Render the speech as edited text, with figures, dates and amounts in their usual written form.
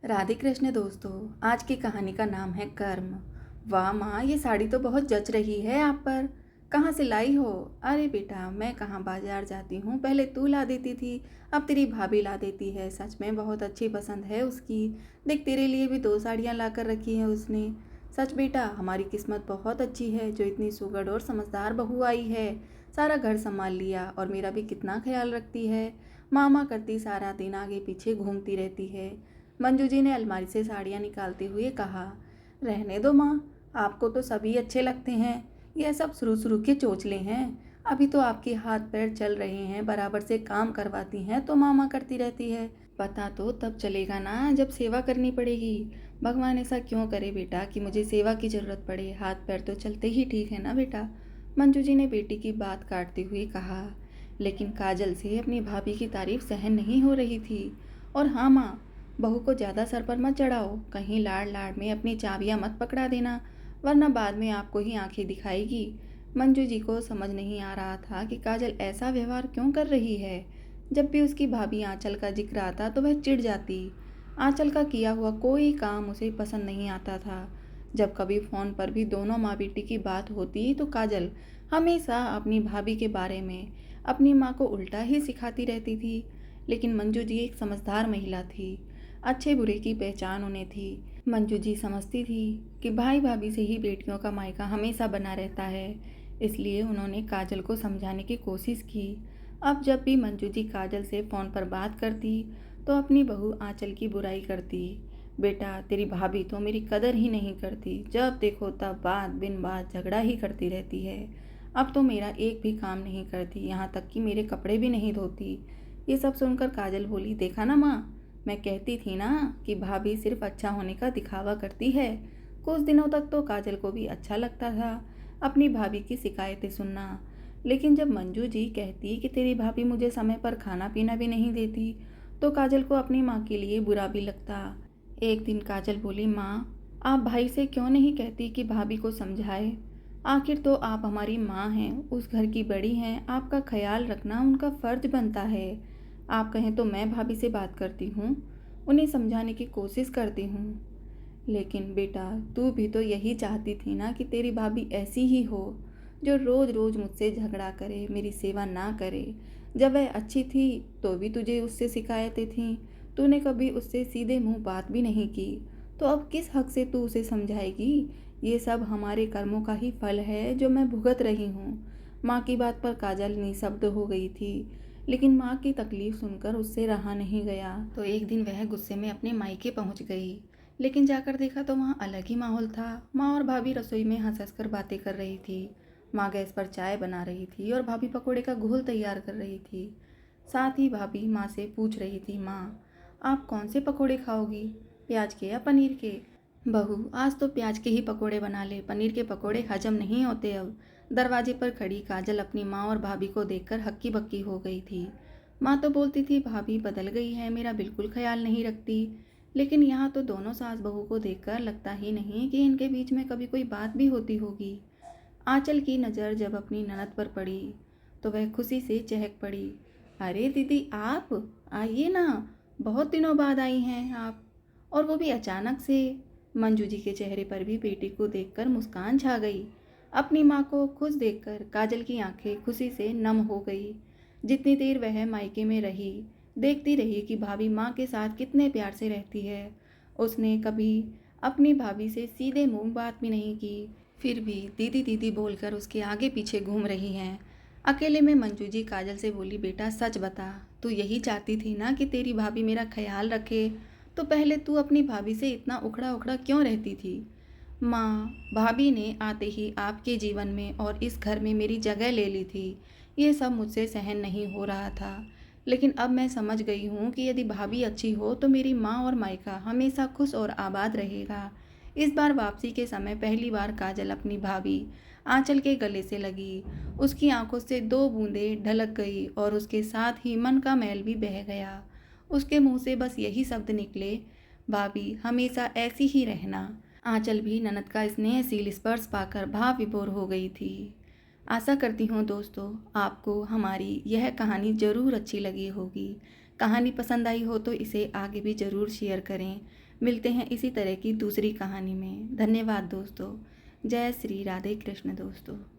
राधे कृष्ण दोस्तों। आज की कहानी का नाम है कर्म। वाह माँ, ये साड़ी तो बहुत जच रही है आप पर। कहाँ से लाई हो? अरे बेटा, मैं कहाँ बाजार जाती हूँ, पहले तू ला देती थी, अब तेरी भाभी ला देती है। सच में बहुत अच्छी पसंद है उसकी। देख, तेरे लिए भी 2 साड़ियाँ ला कर रखी हैं उसने। सच बेटा, हमारी किस्मत बहुत अच्छी है जो इतनी सुगढ़ और समझदार बहू आई है। सारा घर संभाल लिया और मेरा भी कितना ख्याल रखती है। मामा करती सारा दिन आगे पीछे घूमती रहती है। मंजू जी ने अलमारी से साड़ियाँ निकालते हुए कहा, रहने दो माँ, आपको तो सभी अच्छे लगते हैं। यह सब शुरू शुरू के चोचले हैं। अभी तो आपके हाथ पैर चल रहे हैं, बराबर से काम करवाती हैं तो मामा करती रहती है। पता तो तब चलेगा ना जब सेवा करनी पड़ेगी। भगवान ऐसा क्यों करे बेटा कि मुझे सेवा की ज़रूरत पड़े। हाथ पैर तो चलते ही ठीक है ना बेटा। मंजू जी ने बेटी की बात काटते हुए कहा। लेकिन काजल से अपनी भाभी की तारीफ सहन नहीं हो रही थी। और हाँ माँ, बहू को ज़्यादा सर पर मत चढ़ाओ, कहीं लाड़ लाड़ में अपनी चाबियां मत पकड़ा देना, वरना बाद में आपको ही आंखें दिखाएगी। मंजू जी को समझ नहीं आ रहा था कि काजल ऐसा व्यवहार क्यों कर रही है। जब भी उसकी भाभी आंचल का जिक्र आता तो वह चिढ़ जाती। आंचल का किया हुआ कोई काम उसे पसंद नहीं आता था। जब कभी फ़ोन पर भी दोनों माँ बेटी की बात होती तो काजल हमेशा अपनी भाभी के बारे में अपनी माँ को उल्टा ही सिखाती रहती थी। लेकिन मंजू जी एक समझदार महिला थी। अच्छे बुरे की पहचान उन्हें थी। मंजू जी समझती थी कि भाई भाभी से ही बेटियों का मायका हमेशा बना रहता है। इसलिए उन्होंने काजल को समझाने की कोशिश की। अब जब भी मंजू जी काजल से फ़ोन पर बात करती तो अपनी बहू आंचल की बुराई करती। बेटा, तेरी भाभी तो मेरी कदर ही नहीं करती, जब देखो तब बात बिन बात झगड़ा ही करती रहती है। अब तो मेरा एक भी काम नहीं करती, यहाँ तक कि मेरे कपड़े भी नहीं धोती। ये सब सुनकर काजल बोली, देखा ना माँ, मैं कहती थी ना कि भाभी सिर्फ अच्छा होने का दिखावा करती है। कुछ दिनों तक तो काजल को भी अच्छा लगता था अपनी भाभी की शिकायतें सुनना। लेकिन जब मंजू जी कहती कि तेरी भाभी मुझे समय पर खाना पीना भी नहीं देती तो काजल को अपनी माँ के लिए बुरा भी लगता। एक दिन काजल बोली, माँ, आप भाई से क्यों नहीं कहती कि भाभी को समझाए? आखिर तो आप हमारी माँ हैं, उस घर की बड़ी हैं, आपका ख्याल रखना उनका फ़र्ज बनता है। आप कहें तो मैं भाभी से बात करती हूँ, उन्हें समझाने की कोशिश करती हूँ। लेकिन बेटा, तू भी तो यही चाहती थी ना कि तेरी भाभी ऐसी ही हो, जो रोज़ रोज़ मुझसे झगड़ा करे, मेरी सेवा ना करे। जब वह अच्छी थी तो भी तुझे उससे शिकायतें थीं, तूने कभी उससे सीधे मुंह बात भी नहीं की। तो अब किस हक से तू उसे समझाएगी? ये सब हमारे कर्मों का ही फल है जो मैं भुगत रही हूँ। माँ की बात पर काजल निःशब्द हो गई थी। लेकिन माँ की तकलीफ सुनकर उससे रहा नहीं गया, तो एक दिन वह गुस्से में अपने मायके पहुँच गई। लेकिन जाकर देखा तो वहाँ अलग ही माहौल था। माँ और भाभी रसोई में हंस हंस कर बातें कर रही थी। माँ गैस पर चाय बना रही थी और भाभी पकोड़े का घोल तैयार कर रही थी। साथ ही भाभी माँ से पूछ रही थी, माँ, आप कौन से पकोड़े खाओगी, प्याज के या पनीर के? बहू, आज तो प्याज के ही पकोड़े बना ले, पनीर के पकोड़े हजम नहीं होते अब। दरवाजे पर खड़ी काजल अपनी माँ और भाभी को देखकर हक्की बक्की हो गई थी। माँ तो बोलती थी भाभी बदल गई है, मेरा बिल्कुल ख्याल नहीं रखती। लेकिन यहाँ तो दोनों सास बहू को देखकर लगता ही नहीं कि इनके बीच में कभी कोई बात भी होती होगी। आंचल की नज़र जब अपनी ननद पर पड़ी तो वह खुशी से चहक पड़ी। अरे दीदी, आप आइए ना, बहुत दिनों बाद आई हैं आप, और वो भी अचानक से। मंजू जी के चेहरे पर भी बेटी को देखकर मुस्कान छा गई। अपनी माँ को खुश देखकर काजल की आंखें खुशी से नम हो गई। जितनी देर वह मायके में रही, देखती रही कि भाभी माँ के साथ कितने प्यार से रहती है। उसने कभी अपनी भाभी से सीधे मुंह बात भी नहीं की, फिर भी दीदी दीदी बोलकर उसके आगे पीछे घूम रही हैं। अकेले में मंजू जी काजल से बोली, बेटा सच बता, तू यही चाहती थी ना कि तेरी भाभी मेरा ख्याल रखे? तो पहले तू अपनी भाभी से इतना उखड़ा उखड़ा क्यों रहती थी? माँ, भाभी ने आते ही आपके जीवन में और इस घर में मेरी जगह ले ली थी। ये सब मुझसे सहन नहीं हो रहा था। लेकिन अब मैं समझ गई हूँ कि यदि भाभी अच्छी हो तो मेरी माँ और मायका हमेशा खुश और आबाद रहेगा। इस बार वापसी के समय पहली बार काजल अपनी भाभी आंचल के गले से लगी। उसकी आंखों से 2 बूंदें ढलक गई और उसके साथ ही मन का मैल भी बह गया। उसके मुंह से बस यही शब्द निकले, भाभी हमेशा ऐसी ही रहना। आंचल भी ननद का स्नेहशील स्पर्श पाकर भाव विभोर हो गई थी। आशा करती हूँ दोस्तों, आपको हमारी यह कहानी ज़रूर अच्छी लगी होगी। कहानी पसंद आई हो तो इसे आगे भी ज़रूर शेयर करें। मिलते हैं इसी तरह की दूसरी कहानी में। धन्यवाद दोस्तों। जय श्री राधे कृष्ण दोस्तों।